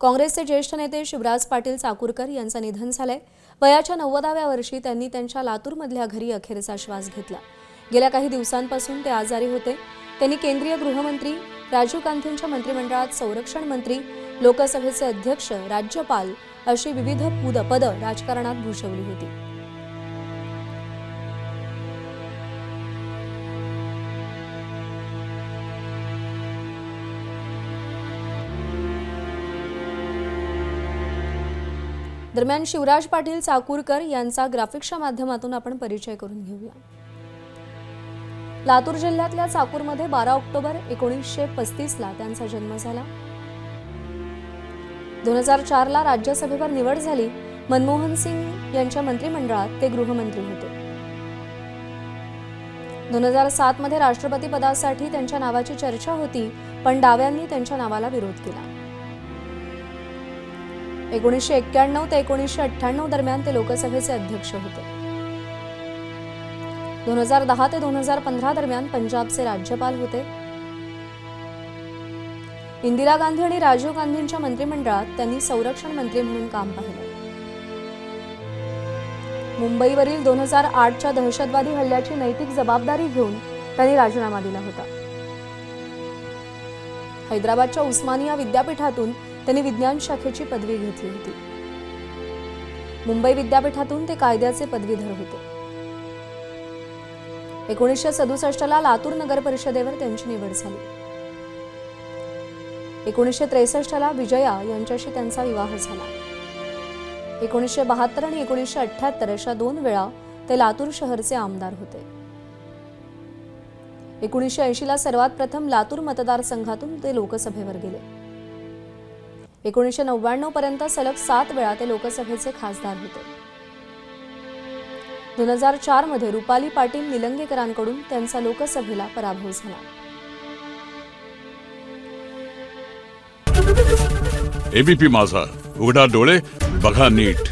काँग्रेसचे ज्येष्ठ नेते शिवराज पाटील चाकूरकर यांचं निधन झालंय। वयाच्या 90व्या वर्षी त्यांनी त्यांच्या लातूरमधल्या घरी अखेरचा श्वास घेतला। गेल्या काही दिवसांपासून ते आजारी होते। त्यांनी केंद्रीय गृहमंत्री, राजीव गांधींच्या मंत्रिमंडळात संरक्षण मंत्री, लोकसभेचे अध्यक्ष, राज्यपाल अशी विविध पदं राजकारणात भूषवली होती। दरम्यान शिवराज पाटील चाकूरकर यांचा ग्राफिक्सच्या माध्यमातून आपण परिचय करून घेऊया। लातूर जिल्ह्यातल्या चाकूरमध्ये 12 ऑक्टोबर 1935 ला त्यांचा जन्म झाला। 2004 ला राज्यसभेवर निवड झाली। मनमोहन सिंग यांच्या मंत्रिमंडळात ते गृहमंत्री होते। 2007 मध्ये राष्ट्रपती पदासाठी त्यांच्या नावाची चर्चा होती, पण डाव्यांनी त्यांच्या नावाला विरोध केला। 1991 ते 1998 दरम्यान ते लोकसभेचे अध्यक्ष होते। 2010 ते 2015 दरम्यान पंजाबचे राज्यपाल होते। इंदिरा गांधी आणि राजीव गांधींच्या मंत्रिमंडळात त्यांनी संरक्षण मंत्री म्हणून काम पाहिले। मुंबईवरील 2008च्या दहशतवादी हल्ल्याची नैतिक जबाबदारी घेऊन त्यांनी राजीनामा दिला होता। हैदराबादच्या उस्मानिया विद्यापीठातून त्यांनी विज्ञान शाखेची पदवी घेतली होती। मुंबई विद्यापीठातून ते कायद्याचे पदवीधर होते। 1967 ला लातूर नगर परिषदेवर त्यांची निवड झाली। 1963 ला विजया यांच्याशी त्यांचा विवाह झाला। 1972 आणि 1978 अशा 2 वेळा ते लातूर शहरचे आमदार होते। 1980 ला सर्वात प्रथम लातूर मतदारसंघातून ते लोकसभेवर गेले। 1999 पर्यंत सलग 7 वेळा ते लोकसभेचे खासदार होते। 2004 मध्ये रुपाली पाटील निलंगेकरांकडून त्यांचा लोकसभेला पराभव झाला। एबीपी माझा, उघडा डोळे बघा नीट।